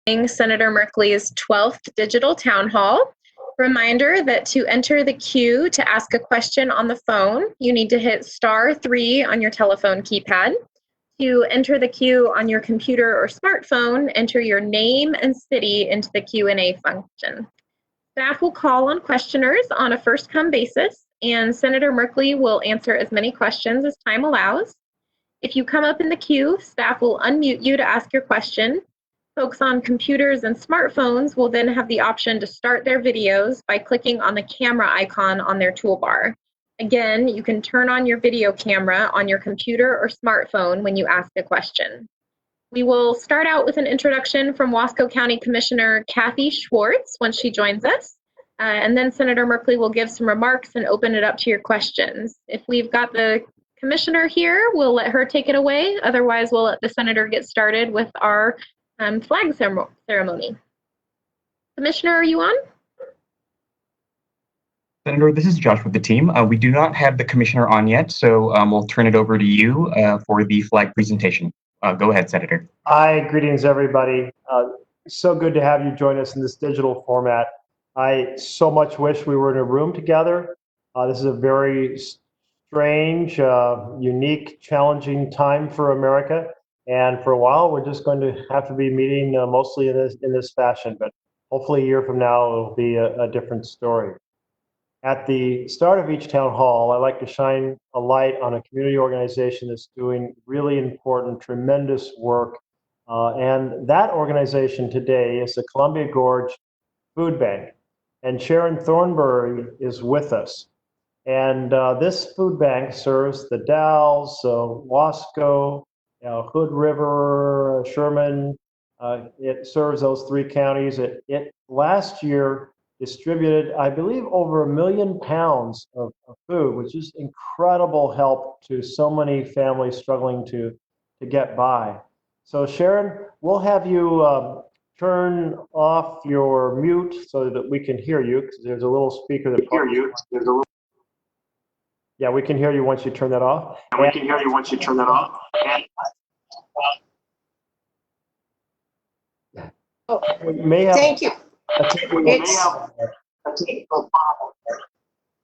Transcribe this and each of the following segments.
Senator Merkley's 12th Digital Town Hall. Reminder that to enter the queue to ask a question on the phone, you need to hit *3 on your telephone keypad. To enter the queue on your computer or smartphone, enter your name and city into the Q&A function. Staff will call on questioners on a first-come basis, and Senator Merkley will answer as many questions as time allows. If you come up in the queue, staff will unmute you to ask your question. Folks on computers and smartphones will then have the option to start their videos by clicking on the camera icon on their toolbar. Again, you can turn on your video camera on your computer or smartphone when you ask a question. We will start out with an introduction from Wasco County Commissioner Kathy Schwartz once she joins us, and then Senator Merkley will give some remarks and open it up to your questions. If we've got the commissioner here, we'll let her take it away. Otherwise, we'll let the senator get started with our flag ceremony. Commissioner, are you on? Senator, this is Josh with the team. We do not have the commissioner on yet, so we'll turn it over to you for the flag presentation. Go ahead, Senator. Hi, greetings, everybody. So good to have you join us in this digital format. I so much wish we were in a room together. This is a very strange, unique, challenging time for America. And for a while, we're just going to have to be meeting mostly in this fashion. But hopefully a year from now, it'll be a different story. At the start of each town hall, I like to shine a light on a community organization that's doing really important, tremendous work. And that organization today is the Columbia Gorge Food Bank. And Sharon Thornbury is with us. And this food bank serves the Dalles, Wasco, Hood River, Sherman. It serves those 3 counties. It last year distributed, I believe, over 1 million pounds of food, which is incredible help to so many families struggling to get by. So Sharon, we'll have you turn off your mute so that we can hear you, because there's a little speaker that hear you. Yeah, we can hear you once you turn that off. And we can hear you once you turn that off. Oh, may have thank you.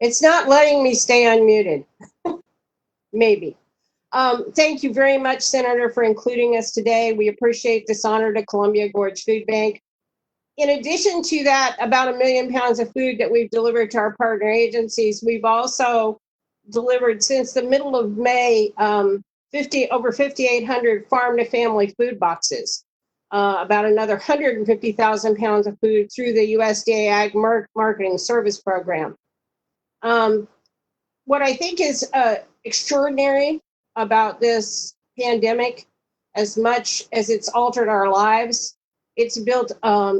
It's not letting me stay unmuted. Maybe. Thank you very much, Senator, for including us today. We appreciate this honor to Columbia Gorge Food Bank. In addition to that, about 1 million pounds of food that we've delivered to our partner agencies, we've also delivered since the middle of May over 5,800 farm-to-family food boxes. About another 150,000 pounds of food through the USDA Ag Marketing Service Program. What I think is extraordinary about this pandemic, as much as it's altered our lives, it's built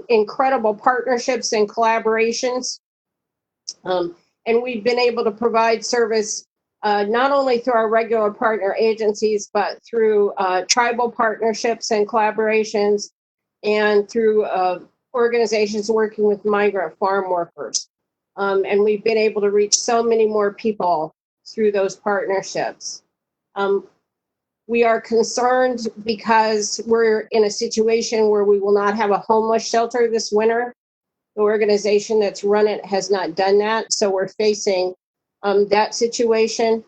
incredible partnerships and collaborations. And we've been able to provide service not only through our regular partner agencies, but through tribal partnerships and collaborations, and through organizations working with migrant farm workers. And we've been able to reach so many more people through those partnerships. We are concerned because we're in a situation where we will not have a homeless shelter this winter. The organization that's run it has not done that, so we're facing that situation.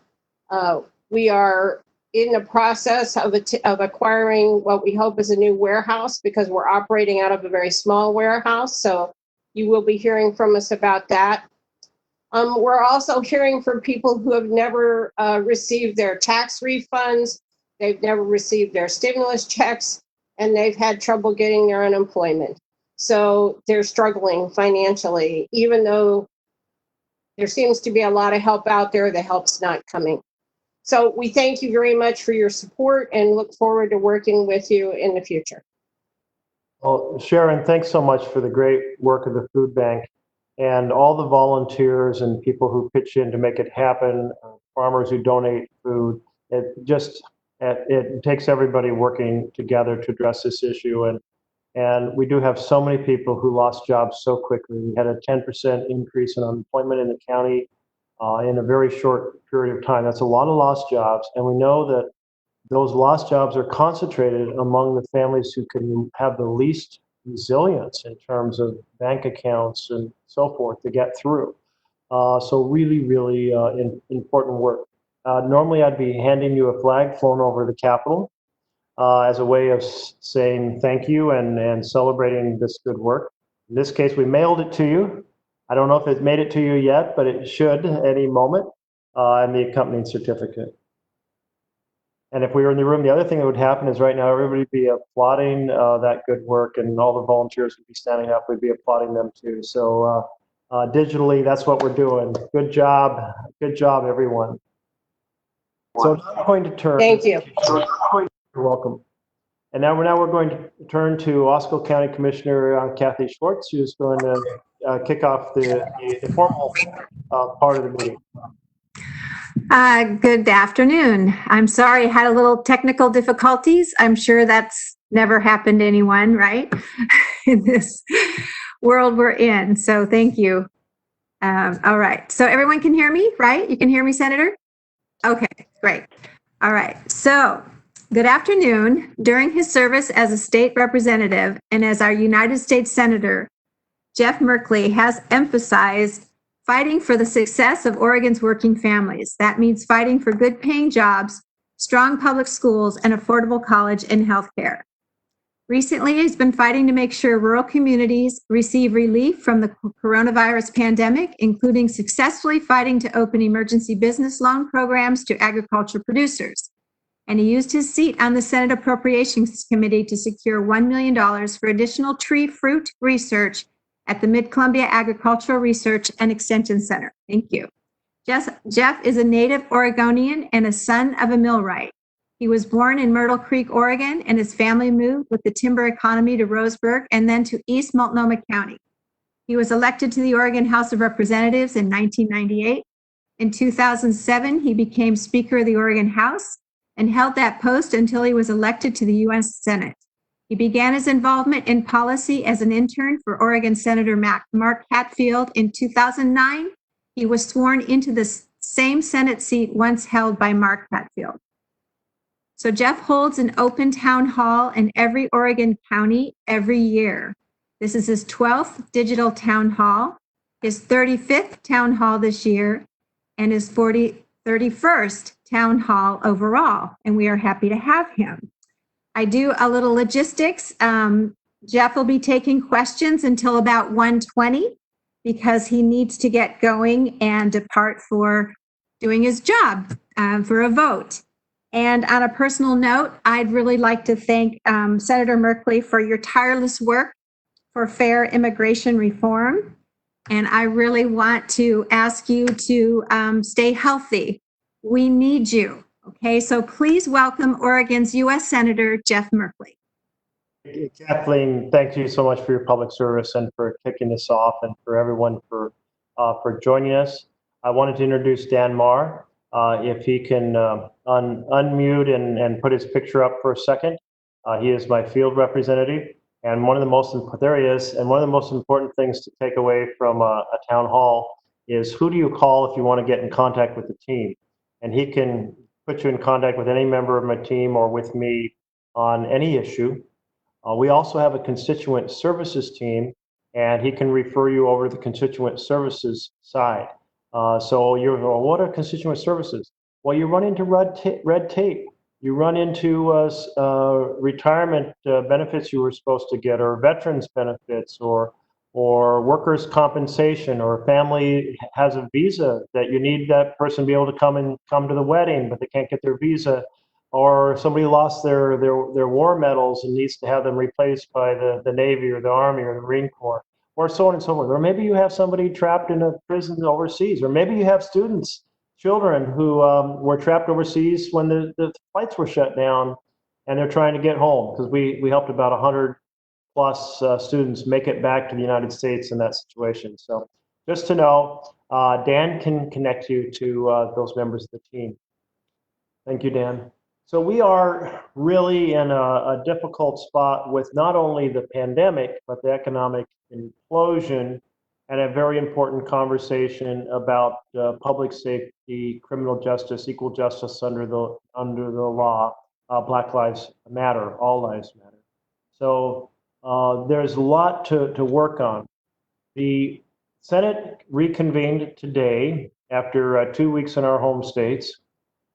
We are in the process of acquiring what we hope is a new warehouse, because we're operating out of a very small warehouse, so you will be hearing from us about that. We're also hearing from people who have never received their tax refunds, they've never received their stimulus checks, and they've had trouble getting their unemployment. So they're struggling financially, even though there seems to be a lot of help out there, the help's not coming. So we thank you very much for your support and look forward to working with you in the future. Well, Sharon, thanks so much for the great work of the food bank and all the volunteers and people who pitch in to make it happen, farmers who donate food. It takes everybody working together to address this issue. And we do have so many people who lost jobs so quickly. We had a 10% increase in unemployment in the county in a very short period of time. That's a lot of lost jobs. And we know that those lost jobs are concentrated among the families who can have the least resilience in terms of bank accounts and so forth to get through. So really, really important work. Normally, I'd be handing you a flag flown over the Capitol as a way of saying thank you and celebrating this good work. In this case, we mailed it to you. I don't know if it made it to you yet, but it should any moment, and the accompanying certificate. And if we were in the room, the other thing that would happen is right now everybody would be applauding that good work, and all the volunteers would be standing up. We'd be applauding them too. So digitally, that's what we're doing. Good job, everyone. So now I'm going to turn. Thank you. You're welcome. And now we're going to turn to Wasco County Commissioner Kathy Schwartz, who's going to kick off the formal part of the meeting. Good afternoon. I'm sorry I had a little technical difficulties. I'm sure that's never happened to anyone, right? In this world we're in. So thank you. All right. So everyone can hear me, right? You can hear me, Senator? Okay, great. All right. So good afternoon. During his service as a state representative and as our United States Senator, Jeff Merkley has emphasized fighting for the success of Oregon's working families. That means fighting for good paying jobs, strong public schools, and affordable college and healthcare. Recently, he's been fighting to make sure rural communities receive relief from the coronavirus pandemic, including successfully fighting to open emergency business loan programs to agriculture producers. And he used his seat on the Senate Appropriations Committee to secure $1 million for additional tree fruit research at the Mid-Columbia Agricultural Research and Extension Center. Thank you. Jeff is a native Oregonian and a son of a millwright. He was born in Myrtle Creek, Oregon, and his family moved with the timber economy to Roseburg and then to East Multnomah County. He was elected to the Oregon House of Representatives in 1998. In 2007, he became Speaker of the Oregon House and held that post until he was elected to the U.S. Senate. He began his involvement in policy as an intern for Oregon Senator Mark Hatfield in 2009. He was sworn into the same Senate seat once held by Mark Hatfield. So Jeff holds an open town hall in every Oregon county every year. This is his 12th digital town hall, his 35th town hall this year, and his 31st town hall overall. And we are happy to have him. I do a little logistics. Jeff will be taking questions until about 1:20 because he needs to get going and depart for doing his job for a vote. And on a personal note, I'd really like to thank Senator Merkley for your tireless work for fair immigration reform. And I really want to ask you to stay healthy. We need you. Okay, so please welcome Oregon's U.S. Senator Jeff Merkley. Kathleen, thank you so much for your public service and for kicking this off, and for everyone for joining us. I wanted to introduce Dan Marr. If he can unmute and put his picture up for a second. He is my field representative, and one of the most important things to take away from a town hall is who do you call if you want to get in contact with the team, and he can put you in contact with any member of my team or with me on any issue. We also have a constituent services team, and he can refer you over to the constituent services side. So you're, well, what are constituent services? Well, you run into red tape. You run into retirement benefits you were supposed to get, or veterans benefits, or workers' compensation, or family has a visa that you need that person to be able to come to the wedding, but they can't get their visa, or somebody lost their war medals and needs to have them replaced by the Navy or the Army or the Marine Corps, or so on and so forth. Or maybe you have somebody trapped in a prison overseas, or maybe you have children who were trapped overseas when the flights were shut down and they're trying to get home, because we helped about 100 plus students make it back to the United States in that situation. So just to know, Dan can connect you to those members of the team. Thank you, Dan. So we are really in a difficult spot with not only the pandemic, but the economic implosion, and a very important conversation about public safety, criminal justice, equal justice under the law, Black Lives Matter, all lives matter. So there's a lot to work on. The Senate reconvened today after 2 weeks in our home states.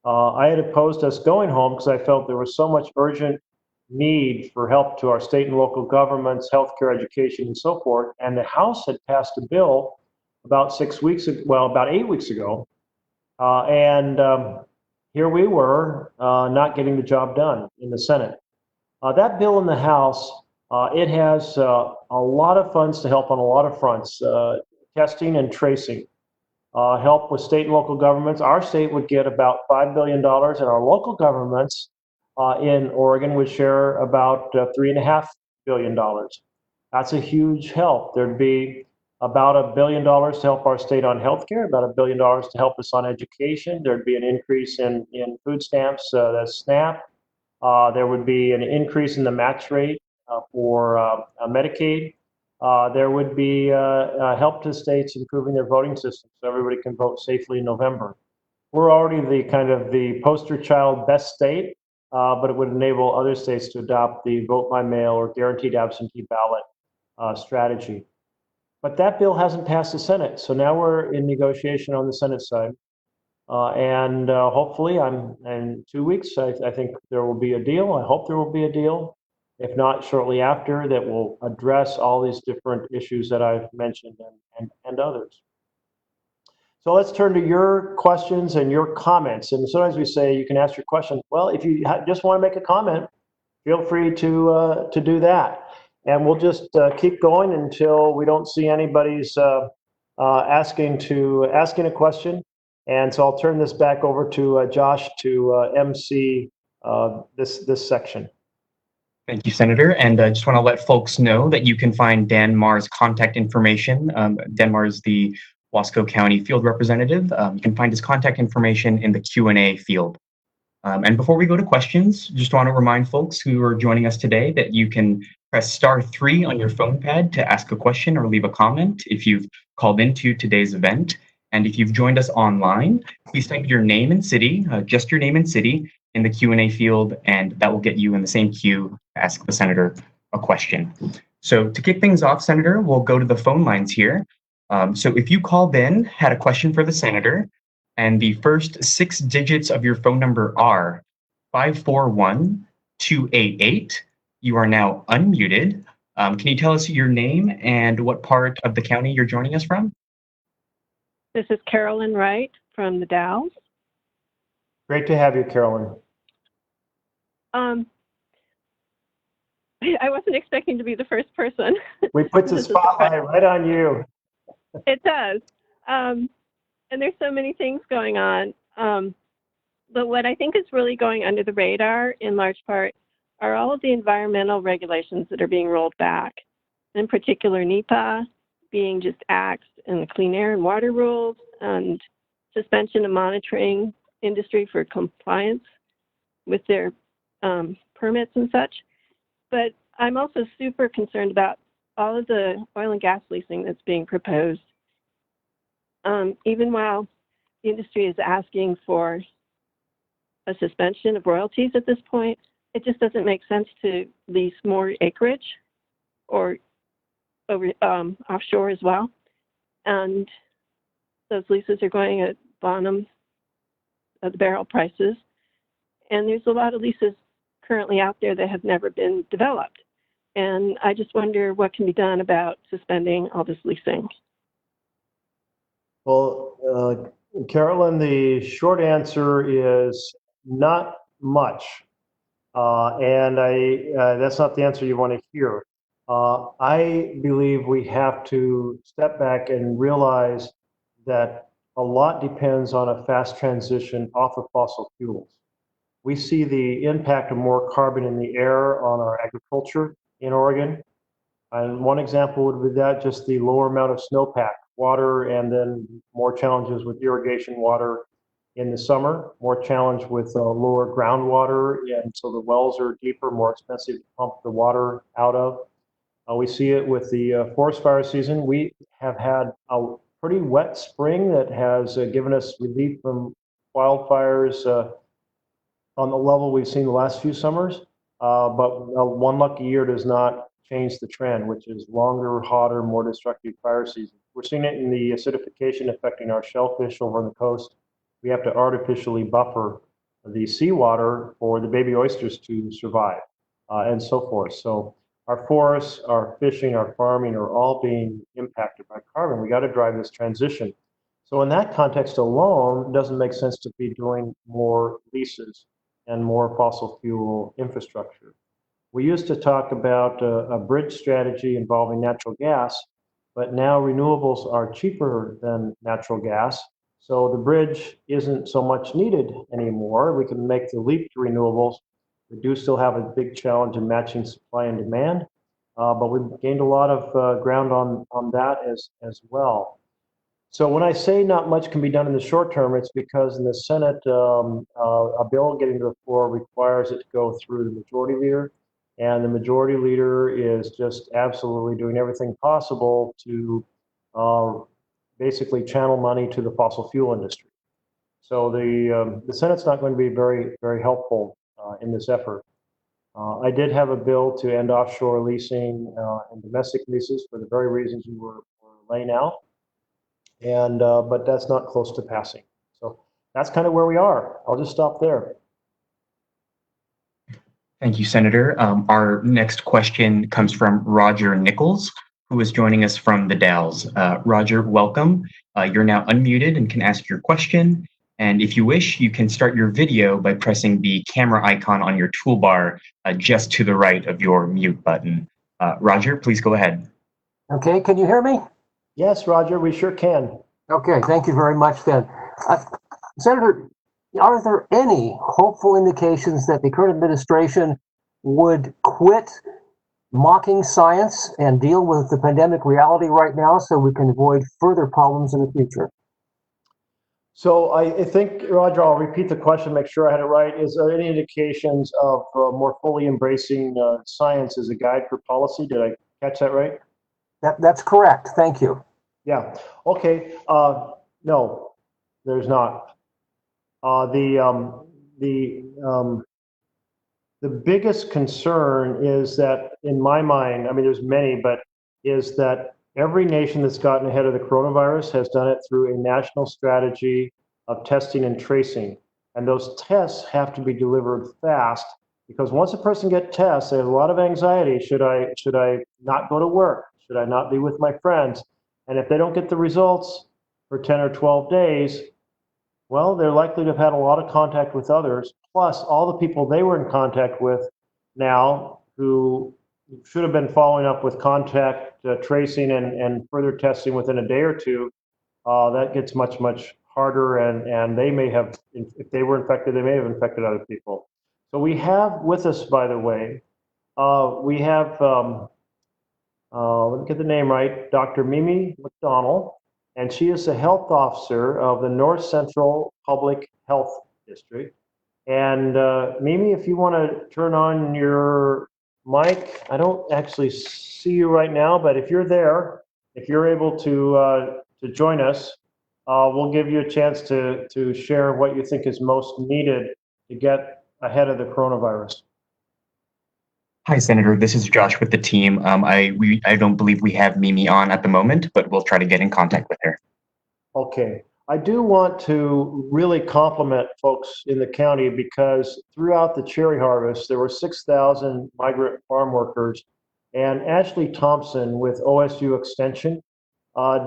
I had opposed us going home because I felt there was so much urgent need for help to our state and local governments, healthcare, education, and so forth. And the House had passed a bill about 6 weeks ago, well, about 8 weeks ago. Here we were not getting the job done in the Senate. That bill in the House, it has a lot of funds to help on a lot of fronts, testing and tracing. Help with state and local governments. Our state would get about $5 billion, and our local governments in Oregon would share about $3.5 billion. That's a huge help. There'd be about $1 billion to help our state on healthcare, about $1 billion to help us on education. There'd be an increase in food stamps, that's SNAP. There would be an increase in the match rate for Medicaid. There would be help to states improving their voting system so everybody can vote safely in November. We're already the poster child best state, but it would enable other states to adopt the vote by mail or guaranteed absentee ballot strategy. But that bill hasn't passed the Senate, so now we're in negotiation on the Senate side. Hopefully, in 2 weeks, I think there will be a deal. I hope there will be a deal. If not, shortly after, that will address all these different issues that I've mentioned and others. So let's turn to your questions and your comments. And sometimes we say you can ask your question. Well, if you just want to make a comment, feel free to do that. And we'll just keep going until we don't see anybody's asking a question. And so I'll turn this back over to Josh to MC this section. Thank you, Senator. And I just want to let folks know that you can find Dan Marr's contact information. Dan Marr is the Wasco County Field Representative. You can find his contact information in the Q&A field. And before we go to questions, just want to remind folks who are joining us today that you can press *3 on your phone pad to ask a question or leave a comment if you've called into today's event. And if you've joined us online, please type your name and city, just your name and city, in the Q&A field, and that will get you in the same queue to ask the Senator a question. So to kick things off, Senator, we'll go to the phone lines here. So if you called in, had a question for the Senator, and the first 6 digits of your phone number are 541288, you are now unmuted. Can you tell us your name and what part of the county you're joining us from? This is Carolyn Wright from the Dalles. Great to have you, Carolyn. I wasn't expecting to be the first person. We put the spotlight right on you. It does. And there's so many things going on. But what I think is really going under the radar, in large part, are all of the environmental regulations that are being rolled back. In particular, NEPA being just axed, and the clean air and water rules, and suspension of monitoring industry for compliance with their permits and such. But I'm also super concerned about all of the oil and gas leasing that's being proposed. Even while the industry is asking for a suspension of royalties at this point, it just doesn't make sense to lease more acreage or over offshore as well. And those leases are going at bottom of the barrel prices. And there's a lot of leases currently out there that have never been developed. And I just wonder what can be done about suspending all this leasing. Well, Carolyn, the short answer is not much. And that's not the answer you want to hear. I believe we have to step back and realize that a lot depends on a fast transition off of fossil fuels. We see the impact of more carbon in the air on our agriculture in Oregon. And one example would be that just the lower amount of snowpack, water, and then more challenges with irrigation water in the summer, more challenge with lower groundwater, and so the wells are deeper, more expensive to pump the water out of. We see it with the forest fire season. We have had a pretty wet spring that has given us relief from wildfires on the level we've seen the last few summers, but one lucky year does not changed the trend, which is longer, hotter, more destructive fire seasons. We're seeing it in the acidification affecting our shellfish over on the coast. We have to artificially buffer the seawater for the baby oysters to survive, and so forth. So our forests, our fishing, our farming are all being impacted by carbon. We got to drive this transition. So in that context alone, it doesn't make sense to be doing more leases and more fossil fuel infrastructure. We used to talk about a bridge strategy involving natural gas, but now renewables are cheaper than natural gas. So the bridge isn't so much needed anymore. We can make the leap to renewables. We do still have a big challenge in matching supply and demand, but we've gained a lot of ground on that as well. So when I say not much can be done in the short term, it's because in the Senate, a bill getting to the floor requires it to go through the majority leader, and the majority leader is just absolutely doing everything possible to basically channel money to the fossil fuel industry. So the Senate's not going to be very, very helpful in this effort. I did have a bill to end offshore leasing and domestic leases for the very reasons you were laying out. And but that's not close to passing. So that's kind of where we are. I'll just stop there. Thank you, Senator. Our next question comes from Roger Nichols, who is joining us from the Dalles. Roger, welcome. You're now unmuted and can ask your question. And if you wish, you can start your video by pressing the camera icon on your toolbar just to the right of your mute button. Roger, please go ahead. Okay, can you hear me? Yes, Roger, we sure can. Okay, thank you very much then. Senator, are there any hopeful indications that the current administration would quit mocking science and deal with the pandemic reality right now so we can avoid further problems in the future? So I think, Roger, I'll repeat the question, make sure I had it right. Is there any indications of more fully embracing science as a guide for policy? Did I catch that right? That's correct. Thank you. Yeah. Okay. No, there's not. The biggest concern is that, in my mind, I mean, there's many, but is that every nation that's gotten ahead of the coronavirus has done it through a national strategy of testing and tracing. And those tests have to be delivered fast, because once a person gets tests, there's a lot of anxiety. Should I not go to work? Should I not be with my friends? And if they don't get the results for 10 or 12 days, well, they're likely to have had a lot of contact with others, plus all the people they were in contact with now who should have been following up with contact tracing and further testing within a day or two. That gets much, much harder, and they may have, if they were infected, they may have infected other people. So we have with us, by the way, we have, let me get the name right, Dr. Mimi McDonald, and she is the health officer of the North Central Public Health District. And Mimi, if you want to turn on your mic, I don't actually see you right now, but if you're there, if you're able to join us, we'll give you a chance to share what you think is most needed to get ahead of the coronavirus. Hi, Senator. This is Josh with the team. I don't believe we have Mimi on at the moment, but we'll try to get in contact with her. Okay. I do want to really compliment folks in the county, because throughout the cherry harvest, there were 6,000 migrant farm workers, and Ashley Thompson with OSU Extension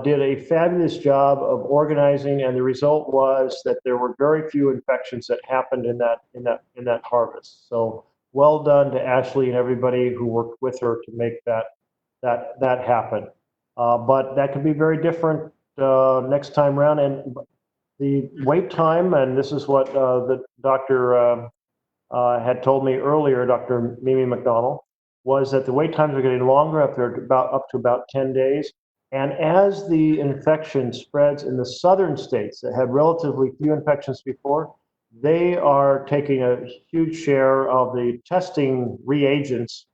did a fabulous job of organizing, and the result was that there were very few infections that happened in that harvest. So well done to Ashley and everybody who worked with her to make that happen. But that could be very different next time around. And the wait time, and this is what the doctor had told me earlier, Dr. Mimi McDonald, was that the wait times are getting longer, up to about 10 days. And as the infection spreads in the southern states that had relatively few infections before, they are taking a huge share of the testing reagents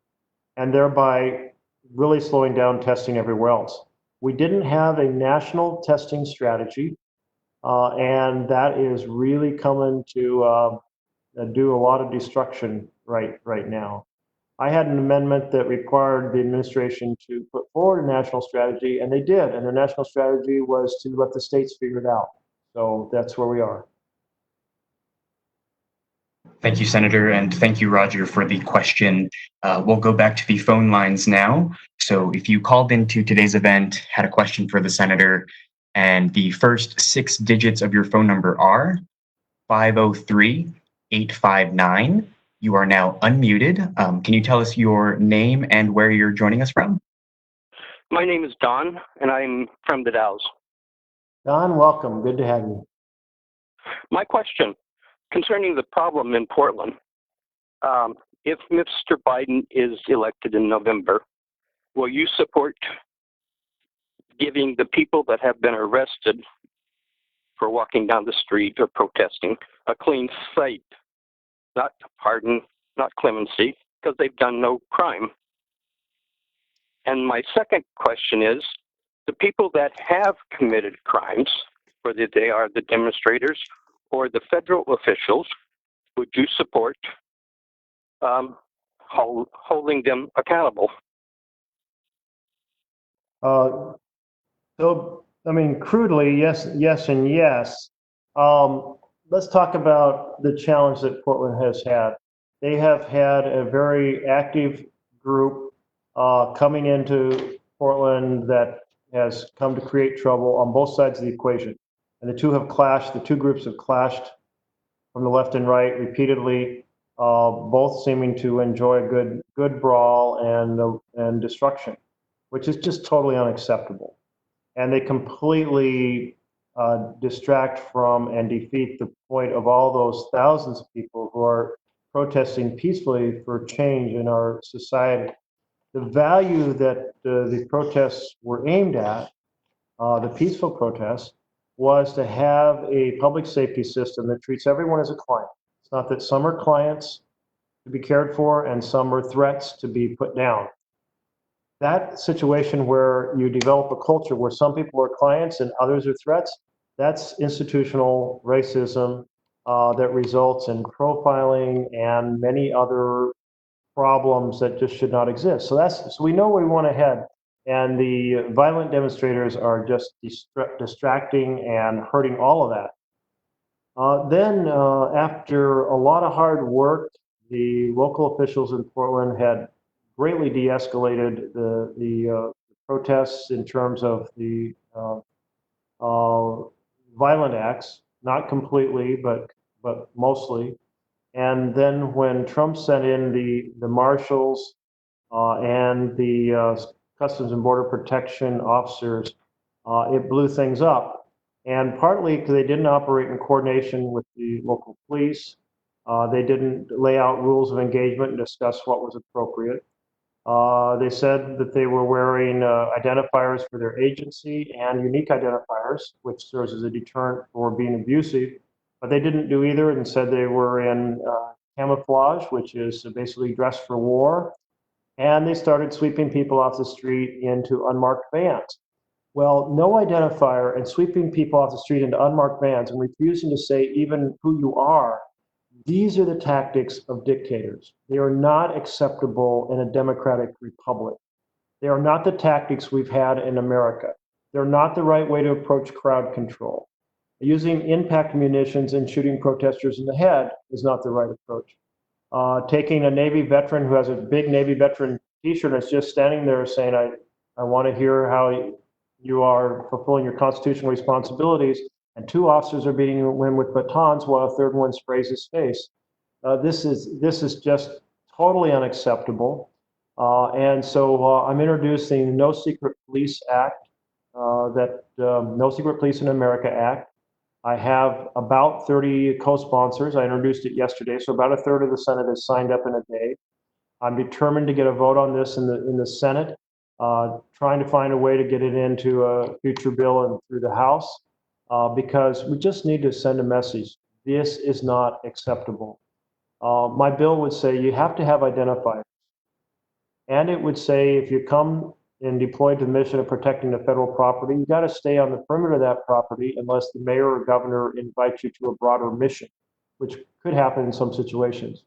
and thereby really slowing down testing everywhere else. We didn't have a national testing strategy, and that is really coming to do a lot of destruction right now. I had an amendment that required the administration to put forward a national strategy, and they did. And their national strategy was to let the states figure it out. So that's where we are. Thank you, Senator, and thank you, Roger, for the question. We'll go back to the phone lines now. So if you called into today's event, had a question for the Senator, and the first 6 digits of your phone number are 503-859, you are now unmuted. Can you tell us your name and where you're joining us from? My name is Don, and I'm from the Dalles. Don, welcome. Good to have you. My question concerning the problem in Portland, if Mr. Biden is elected in November, will you support giving the people that have been arrested for walking down the street or protesting a clean slate, not pardon, not clemency, because they've done no crime? And my second question is, the people that have committed crimes, whether they are the demonstrators or the federal officials, would you support holding them accountable? So, I mean, crudely, yes, and yes. Let's talk about the challenge that Portland has had. They have had a very active group coming into Portland that has come to create trouble on both sides of the equation. And the two have clashed, the two groups have clashed from the left and right repeatedly, both seeming to enjoy a good brawl and destruction, which is just totally unacceptable. And they completely distract from and defeat the point of all those thousands of people who are protesting peacefully for change in our society. The value that the protests were aimed at, the peaceful protests, was to have a public safety system that treats everyone as a client. It's not that some are clients to be cared for and some are threats to be put down. That situation where you develop a culture where some people are clients and others are threats, that's institutional racism that results in profiling and many other problems that just should not exist. So we know where we want to head, and the violent demonstrators are just distracting and hurting all of that. Then after a lot of hard work, the local officials in Portland had greatly de-escalated the protests in terms of the violent acts, not completely, but mostly. And then when Trump sent in the marshals and the Customs and Border Protection officers, it blew things up. And partly because they didn't operate in coordination with the local police. They didn't lay out rules of engagement and discuss what was appropriate. They said that they were wearing identifiers for their agency and unique identifiers, which serves as a deterrent for being abusive. But they didn't do either and said they were in camouflage, which is basically dress for war. And they started sweeping people off the street into unmarked vans. Well, no identifier and sweeping people off the street into unmarked vans and refusing to say even who you are, these are the tactics of dictators. They are not acceptable in a democratic republic. They are not the tactics we've had in America. They're not the right way to approach crowd control. Using impact munitions and shooting protesters in the head is not the right approach. Taking a Navy veteran who has a big Navy veteran t-shirt and is just standing there saying, I want to hear how you are fulfilling your constitutional responsibilities, and two officers are beating him with batons while a third one sprays his face. This is just totally unacceptable. And so I'm introducing No Secret Police Act, No Secret Police in America Act. I have about 30 co-sponsors. I introduced it yesterday, so about a third of the Senate has signed up in a day. I'm determined to get a vote on this in the Senate, trying to find a way to get it into a future bill and through the House, because we just need to send a message. This is not acceptable. My bill would say you have to have identifiers. And it would say if you come and deployed to the mission of protecting the federal property, you got to stay on the perimeter of that property unless the mayor or governor invites you to a broader mission, which could happen in some situations.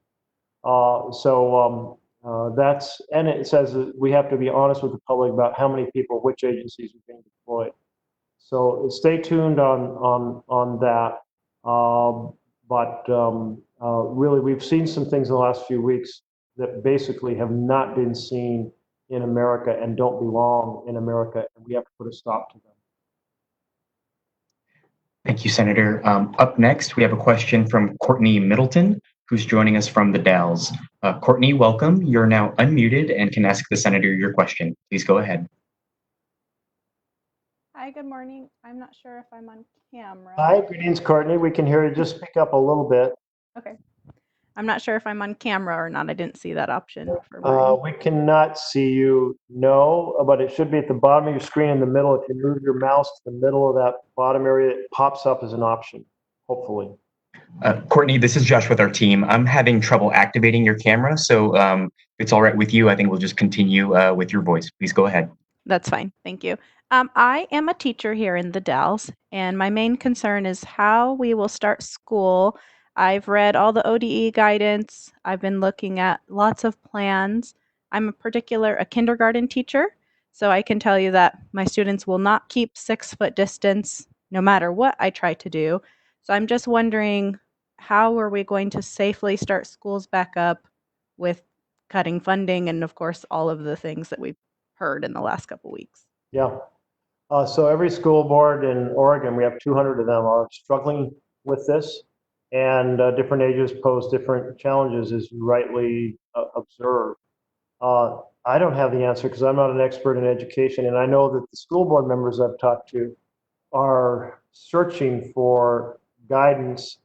and it says that we have to be honest with the public about how many people, which agencies are being deployed. So stay tuned on that. Really, we've seen some things in the last few weeks that basically have not been seen in America and don't belong in America, and we have to put a stop to them. Thank you, Senator. Up next, we have a question from Courtney Middleton, who's joining us from the Dalles. Courtney, welcome. You're now unmuted and can ask the Senator your question. Please go ahead. Hi, good morning. I'm not sure if I'm on camera. Hi, greetings, Courtney. We can hear you. Just speak up a little bit. Okay. I'm not sure if I'm on camera or not. I didn't see that option for mine. We cannot see you, no, but it should be at the bottom of your screen in the middle. If you move your mouse to the middle of that bottom area, it pops up as an option, hopefully. Courtney, this is Josh with our team. I'm having trouble activating your camera, so if it's all right with you, I think we'll just continue with your voice. Please go ahead. That's fine. Thank you. I am a teacher here in the Dalles, and my main concern is how we will start school. I've read all the ODE guidance. I've been looking at lots of plans. I'm a kindergarten teacher, so I can tell you that my students will not keep 6-foot distance no matter what I try to do. So I'm just wondering, how are we going to safely start schools back up with cutting funding and, of course, all of the things that we've heard in the last couple weeks? Yeah. So every school board in Oregon, we have 200 of them, are struggling with this, and different ages pose different challenges, as you rightly observe. I don't have the answer because I'm not an expert in education, and I know that the school board members I've talked to are searching for guidance,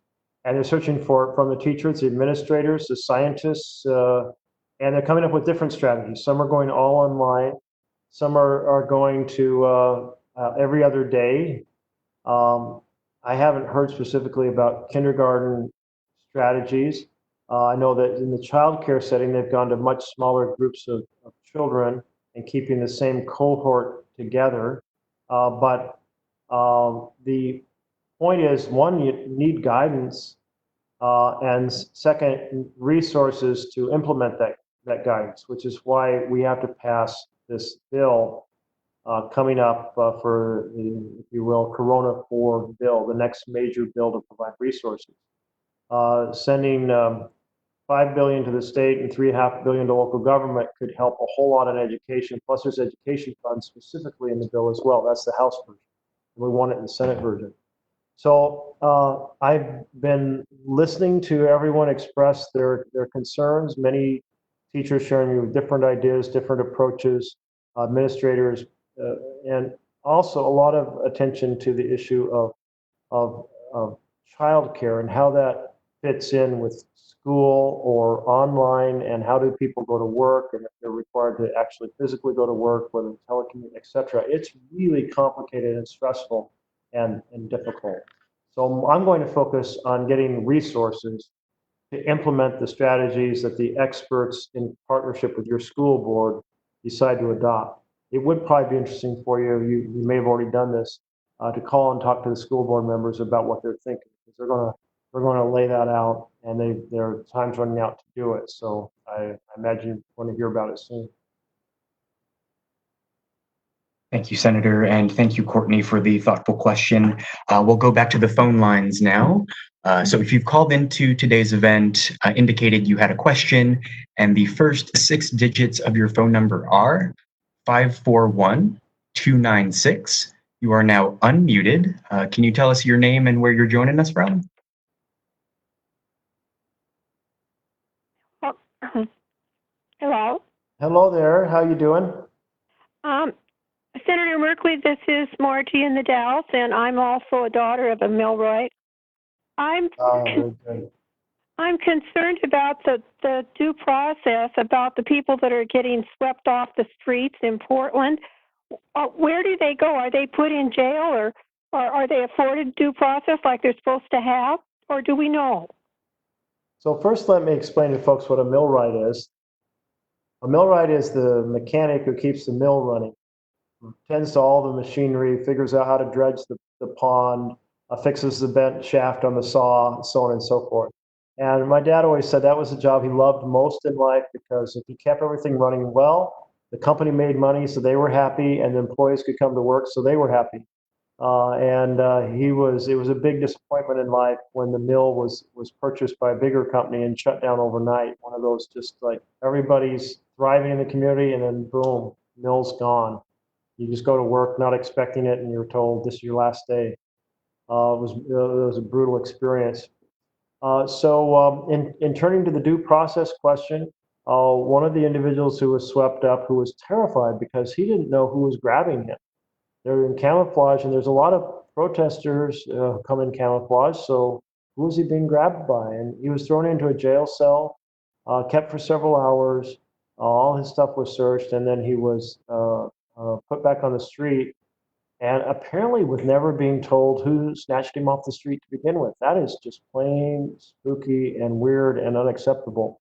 and they're searching for it from the teachers, the administrators, the scientists, and they're coming up with different strategies. Some are going all online. Some are going to every other day. I haven't heard specifically about kindergarten strategies. I know that in the child care setting, they've gone to much smaller groups of children and keeping the same cohort together. But the point is, one, you need guidance, and second, resources to implement that guidance, which is why we have to pass this bill coming up for, if you will, Corona 4 bill, the next major bill to provide resources. Sending $5 billion to the state and $3.5 billion to local government could help a whole lot in education. Plus, there's education funds specifically in the bill as well. That's the House version. We want it in the Senate version. So I've been listening to everyone express their concerns. Many teachers sharing me with different ideas, different approaches, administrators, and also a lot of attention to the issue of childcare and how that fits in with school or online, and how do people go to work, and if they're required to actually physically go to work, whether telecommute, etc. It's really complicated and stressful and difficult. So I'm going to focus on getting resources to implement the strategies that the experts in partnership with your school board decide to adopt. It would probably be interesting for you, you may have already done this, to call and talk to the school board members about what they're thinking, because they're going to lay that out, and their time's running out to do it. So I imagine you want to hear about it soon. Thank you, Senator, and thank you, Courtney, for the thoughtful question. We'll go back to the phone lines now. So if you've called into today's event, indicated you had a question, and the first 6 digits of your phone number are 541296. You are now unmuted. Can you tell us your name and where you're joining us from? Hello. Hello there. How you doing? Senator Merkley, this is Margie in the Dalles, and I'm also a daughter of a millwright. I'm concerned about the due process, about the people that are getting swept off the streets in Portland. Where do they go? Are they put in jail, or are they afforded due process like they're supposed to have, or do we know? So first, let me explain to folks what a millwright is. A millwright is the mechanic who keeps the mill running, tends to all the machinery, figures out how to dredge the pond, fixes the bent shaft on the saw, so on and so forth. And my dad always said that was the job he loved most in life, because if he kept everything running well, the company made money, so they were happy, and the employees could come to work, so they were happy. It was a big disappointment in life when the mill was purchased by a bigger company and shut down overnight. One of those, just like everybody's thriving in the community, and then boom, mill's gone. You just go to work not expecting it, and you're told this is your last day. It was a brutal experience. In turning to the due process question, one of the individuals who was swept up, who was terrified because he didn't know who was grabbing him. They're in camouflage, and there's a lot of protesters who come in camouflage. So who was he being grabbed by? And he was thrown into a jail cell, kept for several hours. All his stuff was searched, and then he was put back on the street. And apparently, with never being told who snatched him off the street to begin with. That is just plain spooky and weird and unacceptable.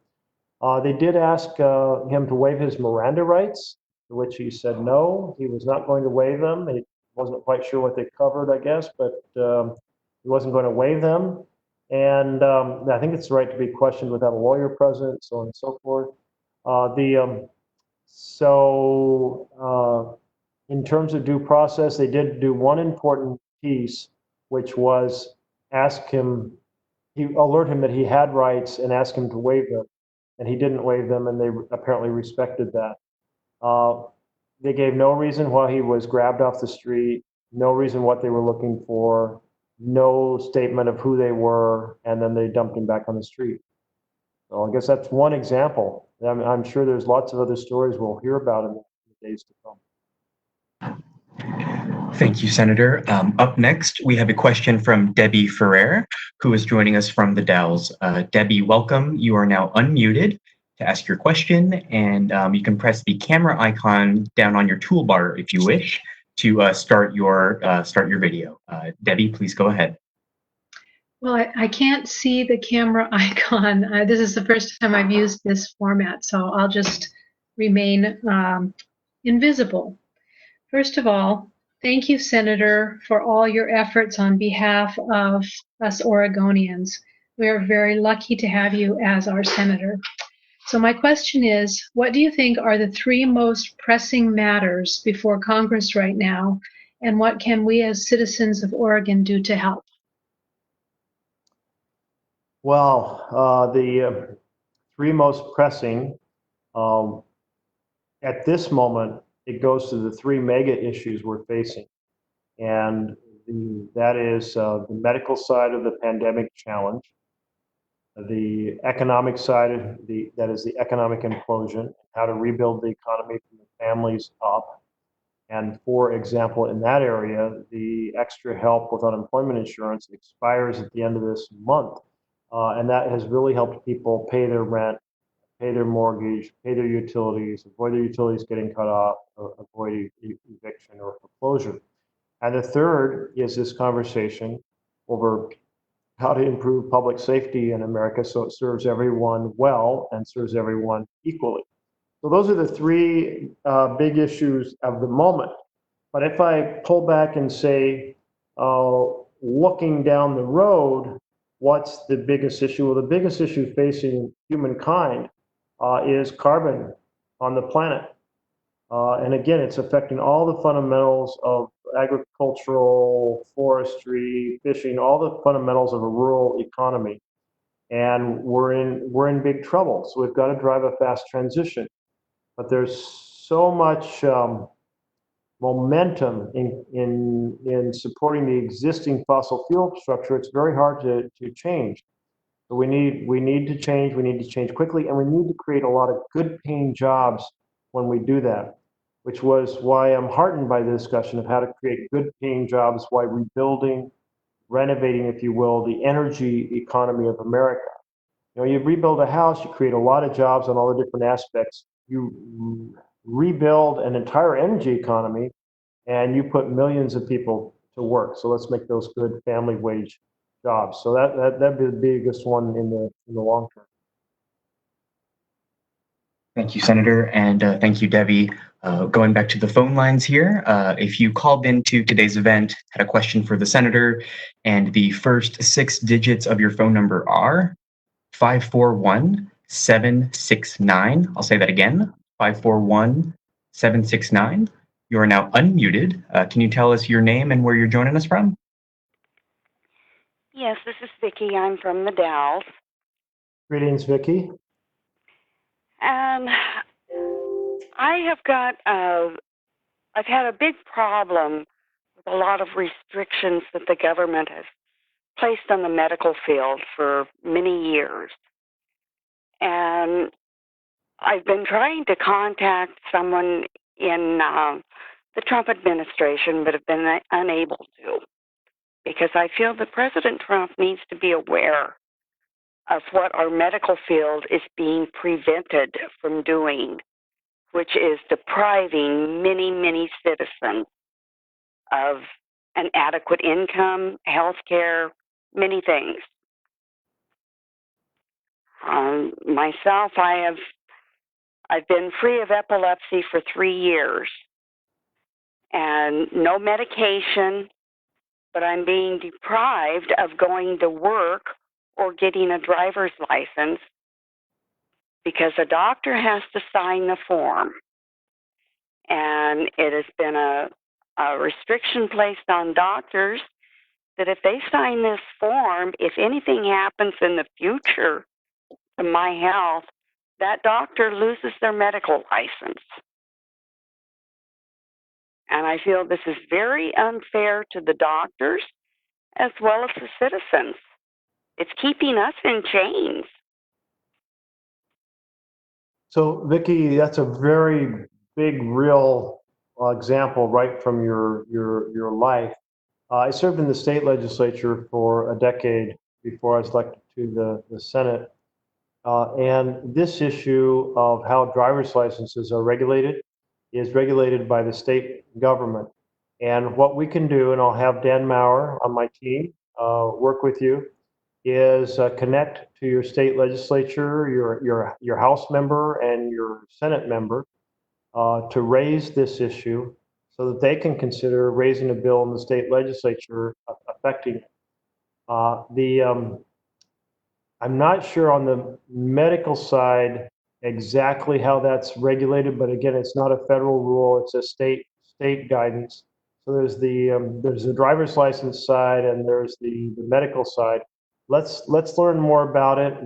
They did ask him to waive his Miranda rights, to which he said no, he was not going to waive them. He wasn't quite sure what they covered, I guess, but he wasn't going to waive them. And I think it's the right to be questioned without a lawyer present, so on and so forth. In terms of due process, they did do one important piece, which was alert him that he had rights and ask him to waive them. And he didn't waive them, and they apparently respected that. They gave no reason why he was grabbed off the street, no reason what they were looking for, no statement of who they were, and then they dumped him back on the street. So I guess that's one example. I'm sure there's lots of other stories we'll hear about in the days to come. Thank you, Senator. Up next, we have a question from Debbie Ferrer, who is joining us from the Dalles. Debbie, welcome. You are now unmuted to ask your question, and you can press the camera icon down on your toolbar if you wish to start your video. Debbie, please go ahead. Well, I can't see the camera icon. This is the first time I've used this format, so I'll just remain invisible. First of all, thank you, Senator, for all your efforts on behalf of us Oregonians. We are very lucky to have you as our senator. So my question is, what do you think are the 3 most pressing matters before Congress right now, and what can we as citizens of Oregon do to help? Well, the 3 most pressing, at this moment, it goes to the 3 mega issues we're facing. And that is the medical side of the pandemic challenge, the economic side, that is the economic implosion, how to rebuild the economy from the families up. And for example, in that area, the extra help with unemployment insurance expires at the end of this month. And that has really helped people pay their rent, pay their mortgage, pay their utilities, avoid their utilities getting cut off, avoid eviction or foreclosure. And the third is this conversation over how to improve public safety in America so it serves everyone well and serves everyone equally. So those are the 3 big issues of the moment. But if I pull back and say, looking down the road, what's the biggest issue? Well, the biggest issue facing humankind is carbon on the planet. And again, it's affecting all the fundamentals of agricultural, forestry, fishing, all the fundamentals of a rural economy. And we're in big trouble. So we've got to drive a fast transition. But there's so much momentum in supporting the existing fossil fuel structure. It's very hard to change. So we need to change. We need to change quickly, and we need to create a lot of good-paying jobs when we do that, which was why I'm heartened by the discussion of how to create good-paying jobs while rebuilding, renovating, if you will, the energy economy of America. You know, you rebuild a house, you create a lot of jobs on all the different aspects. You rebuild an entire energy economy, and you put millions of people to work. So let's make those good family wage jobs. So that'd be the biggest one in the long term. Thank you, Senator, and thank you, Debbie. Going back to the phone lines here, if you called into today's event, had a question for the Senator, and the first 6 digits of your phone number are 541-769. I'll say that again, 541-769. You are now unmuted. Can you tell us your name and where you're joining us from? Yes, this is Vicki. I'm from the Dalles. Greetings, Vicki. And I have got, I've had a big problem with a lot of restrictions that the government has placed on the medical field for many years. And I've been trying to contact someone in the Trump administration, but have been unable to, because I feel that President Trump needs to be aware of what our medical field is being prevented from doing, which is depriving many, many citizens of an adequate income, health care, many things. Myself, I've been free of epilepsy for 3 years and no medication, but I'm being deprived of going to work or getting a driver's license because a doctor has to sign the form. And it has been a restriction placed on doctors that if they sign this form, if anything happens in the future to my health, that doctor loses their medical license. And I feel this is very unfair to the doctors as well as the citizens. It's keeping us in chains. So, Vicki, that's a very big, real example right from your life. I served in the state legislature for a decade before I was elected to the Senate. And this issue of how driver's licenses are regulated is regulated by the state government. And what we can do, and I'll have Dan Maurer on my team work with you, is connect to your state legislature, your House member, and your Senate member to raise this issue so that they can consider raising a bill in the state legislature affecting it. I'm not sure on the medical side exactly how that's regulated, but again, it's not a federal rule; it's a state guidance. So there's the driver's license side and there's the medical side. Let's learn more about it.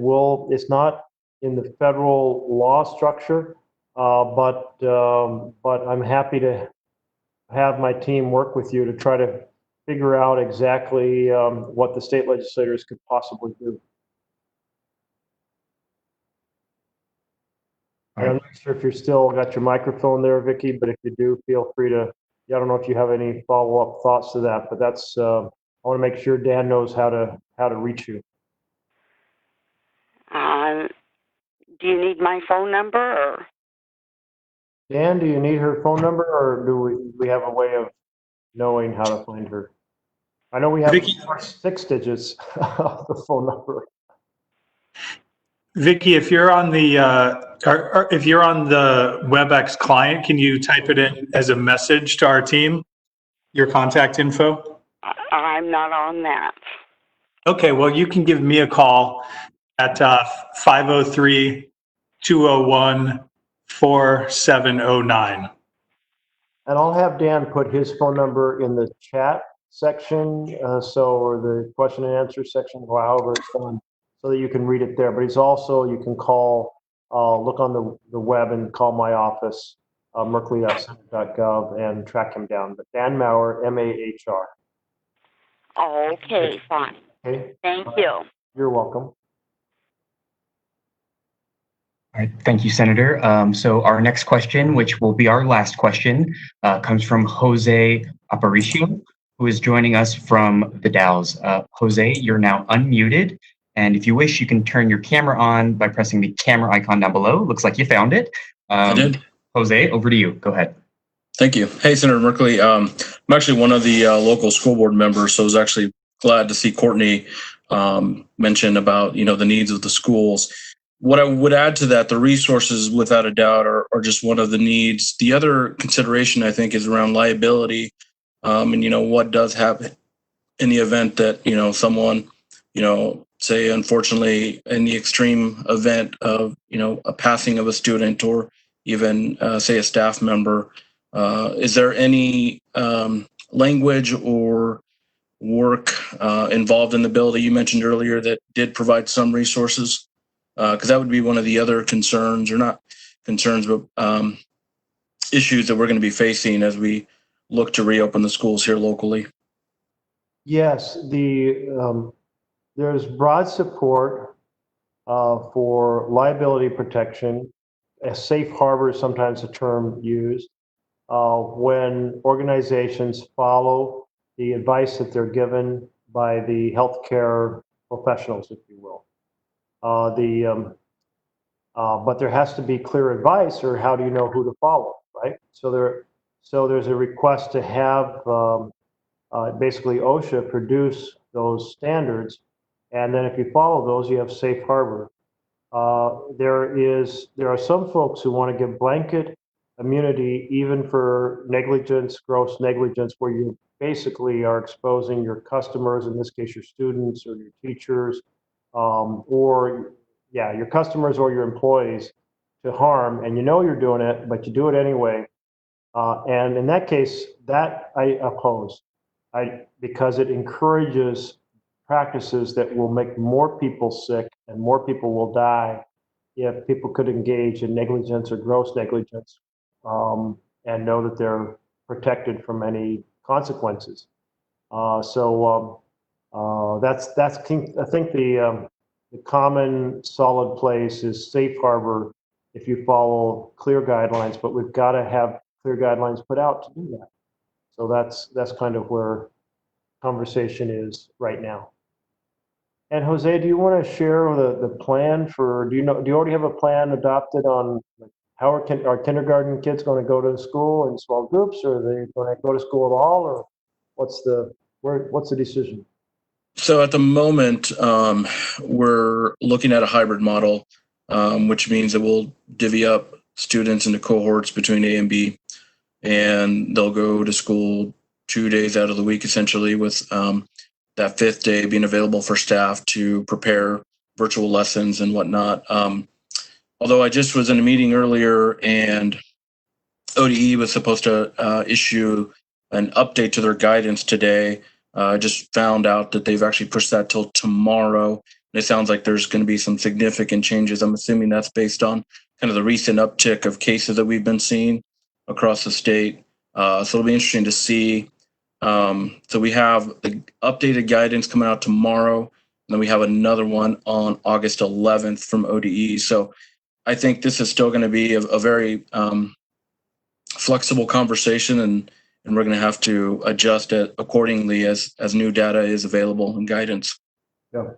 It's not in the federal law structure, but I'm happy to have my team work with you to try to figure out exactly what the state legislators could possibly do. And I'm not sure if you're still got your microphone there, Vicki, but if you do, feel free to. I don't know if you have any follow-up thoughts to that, but that's. I want to make sure Dan knows how to reach you. Do you need my phone number? Or? Dan, do you need her phone number, or do we have a way of knowing how to find her? I know we have Vicki, 6 digits of the phone number. Vicki, if you're on the WebEx client, can you type it in as a message to our team, your contact info? I'm not on that. Okay, well, you can give me a call at 503-201-4709. And I'll have Dan put his phone number in the chat section, or the question and answer section, or however it's done, so that you can read it there. But it's also, you can call, look on the web and call my office, merkley.senate.gov, and track him down. But Dan Maurer, M-A-H-R. Okay, fine. Okay. Thank you. You're welcome. All right, thank you, Senator. So our next question, which will be our last question, comes from Jose Aparicio, who is joining us from the Dalles. Jose, you're now unmuted. And if you wish, you can turn your camera on by pressing the camera icon down below. Looks like you found it. I did. Jose, over to you. Go ahead. Thank you. Hey, Senator Merkley. I'm actually one of the local school board members, so I was actually glad to see Courtney mention about the needs of the schools. What I would add to that, the resources, without a doubt, are just one of the needs. The other consideration, I think, is around liability, and what does happen in the event that someone say, unfortunately, in the extreme event of, a passing of a student or even, say, a staff member, is there any language or work involved in the bill that you mentioned earlier that did provide some resources? Because that would be one of the other concerns, or not concerns, but issues that we're going to be facing as we look to reopen the schools here locally. Yes, there's broad support for liability protection. A safe harbor is sometimes a term used when organizations follow the advice that they're given by the healthcare professionals, if you will. But there has to be clear advice, or how do you know who to follow, right? So there's a request to have basically OSHA produce those standards, and then if you follow those, you have safe harbor. There are some folks who want to give blanket immunity even for negligence, gross negligence, where you basically are exposing your customers, in this case your students or your teachers, your customers or your employees, to harm, and you know you're doing it, but you do it anyway. And in that case, that I oppose, because it encourages practices that will make more people sick and more people will die if people could engage in negligence or gross negligence, and know that they're protected from any consequences. That's I think the common solid place is safe harbor if you follow clear guidelines, but we've got to have clear guidelines put out to do that. So that's kind of where conversation is right now. And Jose, do you want to share the plan for? Do you already have a plan adopted on how are kindergarten kids going to go to school in small groups, or are they going to go to school at all, or what's the decision? So at the moment, we're looking at a hybrid model, which means that we'll divvy up students into cohorts between A and B, and they'll go to school 2 days out of the week, essentially, with that fifth day being available for staff to prepare virtual lessons and whatnot. Although I just was in a meeting earlier, and ODE was supposed to issue an update to their guidance today. I just found out that they've actually pushed that till tomorrow. And it sounds like there's going to be some significant changes. I'm assuming that's based on kind of the recent uptick of cases that we've been seeing across the state. So it'll be interesting to see. So we have the updated guidance coming out tomorrow, and then we have another one on August 11th from ODE. So I think this is still going to be a very flexible conversation, and we're going to have to adjust it accordingly as new data is available and guidance. Yeah.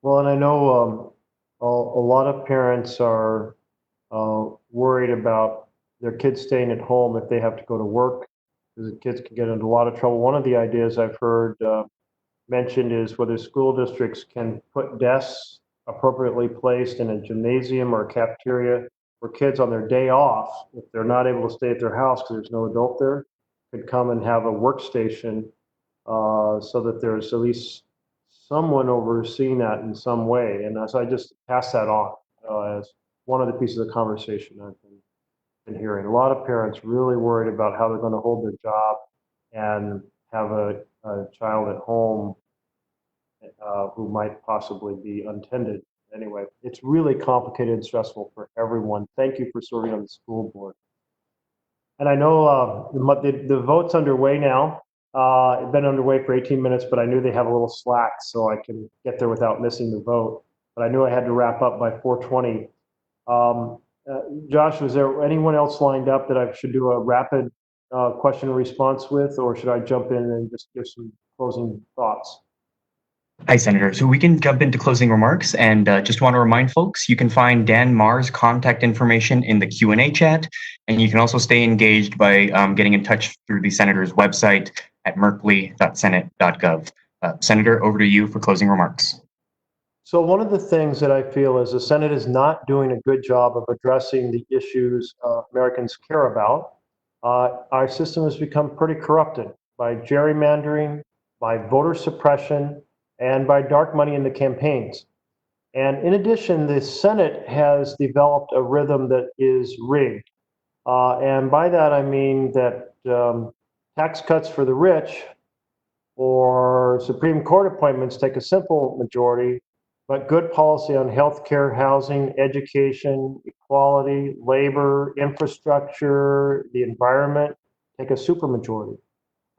Well, and I know a lot of parents are worried about their kids staying at home if they have to go to work, because the kids can get into a lot of trouble. One of the ideas I've heard mentioned is whether school districts can put desks appropriately placed in a gymnasium or a cafeteria where kids on their day off, if they're not able to stay at their house because there's no adult there, could come and have a workstation, so that there's at least someone overseeing that in some way. And so I just pass that on as one of the pieces of conversation I've been hearing. A lot of parents really worried about how they're going to hold their job and have a child at home who might possibly be untended. Anyway, it's really complicated and stressful for everyone. Thank you for serving on the school board. And I know the vote's underway now. It's been underway for 18 minutes, but I knew they have a little slack, so I can get there without missing the vote. But I knew I had to wrap up by 4:20. Josh, was there anyone else lined up that I should do a rapid question and response with, or should I jump in and just give some closing thoughts? Hi, Senator. So we can jump into closing remarks, and just want to remind folks, you can find Dan Marr's contact information in the Q&A chat, and you can also stay engaged by getting in touch through the Senator's website at merkley.senate.gov. Senator, over to you for closing remarks. So one of the things that I feel is the Senate is not doing a good job of addressing the issues Americans care about. Our system has become pretty corrupted by gerrymandering, by voter suppression, and by dark money in the campaigns. And in addition, the Senate has developed a rhythm that is rigged. And by that, I mean that tax cuts for the rich or Supreme Court appointments take a simple majority, but good policy on healthcare, housing, education, equality, labor, infrastructure, the environment take a supermajority.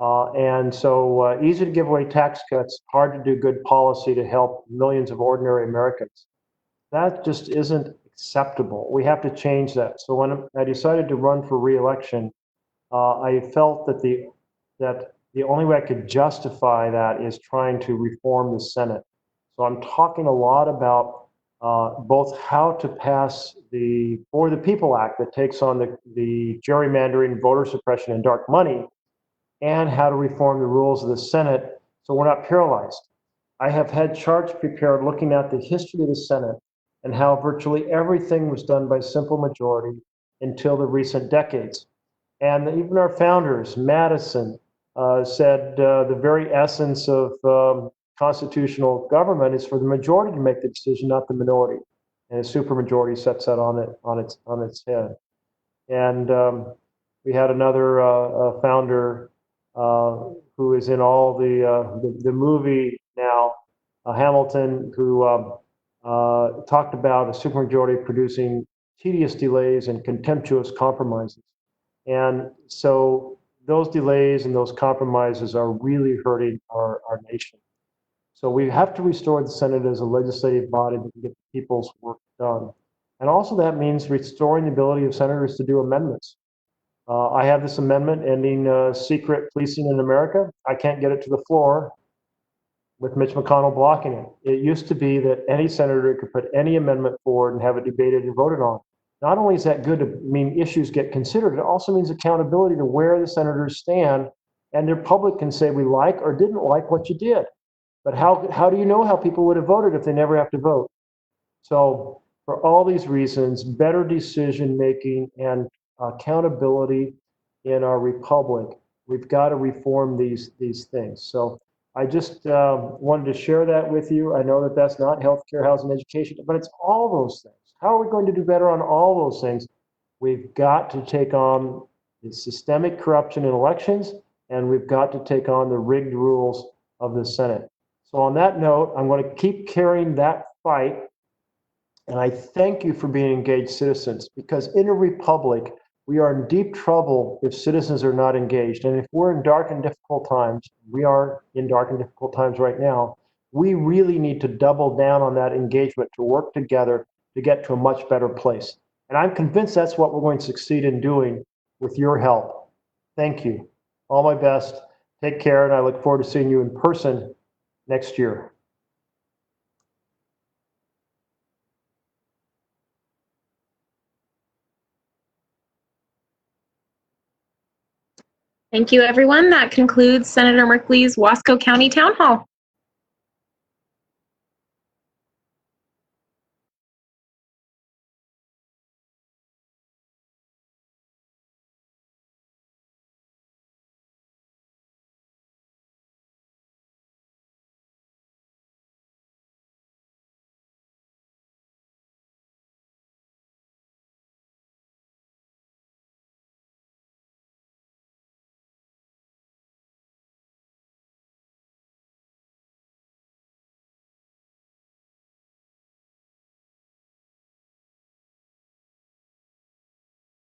And so easy to give away tax cuts, hard to do good policy to help millions of ordinary Americans. That just isn't acceptable. We have to change that. So when I decided to run for re-election, I felt that the only way I could justify that is trying to reform the Senate. So I'm talking a lot about both how to pass the For the People Act that takes on the gerrymandering, voter suppression, and dark money, and how to reform the rules of the Senate so we're not paralyzed. I have had charts prepared looking at the history of the Senate and how virtually everything was done by simple majority until the recent decades. And even our founders, Madison, said the very essence of constitutional government is for the majority to make the decision, not the minority. And a supermajority sets that on its head. And we had another founder who is in all the movie now, Hamilton, who talked about a supermajority producing tedious delays and contemptuous compromises. And so those delays and those compromises are really hurting our nation. So we have to restore the Senate as a legislative body that can get the people's work done. And also that means restoring the ability of senators to do amendments. I have this amendment ending secret policing in America. I can't get it to the floor with Mitch McConnell blocking it. It used to be that any senator could put any amendment forward and have it debated and voted on. Not only is that good to mean issues get considered, it also means accountability to where the senators stand, and their public can say we like or didn't like what you did. But how do you know how people would have voted if they never have to vote? So for all these reasons, better decision making and accountability in our republic, we've got to reform these things. So I just wanted to share that with you. I know that that's not healthcare, housing, education, but it's all those things. How are we going to do better on all those things? We've got to take on the systemic corruption in elections, and we've got to take on the rigged rules of the Senate. So on that note, I'm going to keep carrying that fight. And I thank you for being engaged citizens, because in a republic, we are in deep trouble if citizens are not engaged. And if we're in dark and difficult times, we are in dark and difficult times right now, we really need to double down on that engagement to work together to get to a much better place. And I'm convinced that's what we're going to succeed in doing with your help. Thank you. All my best. Take care, and I look forward to seeing you in person next year. Thank you, everyone. That concludes Senator Merkley's Wasco County Town Hall.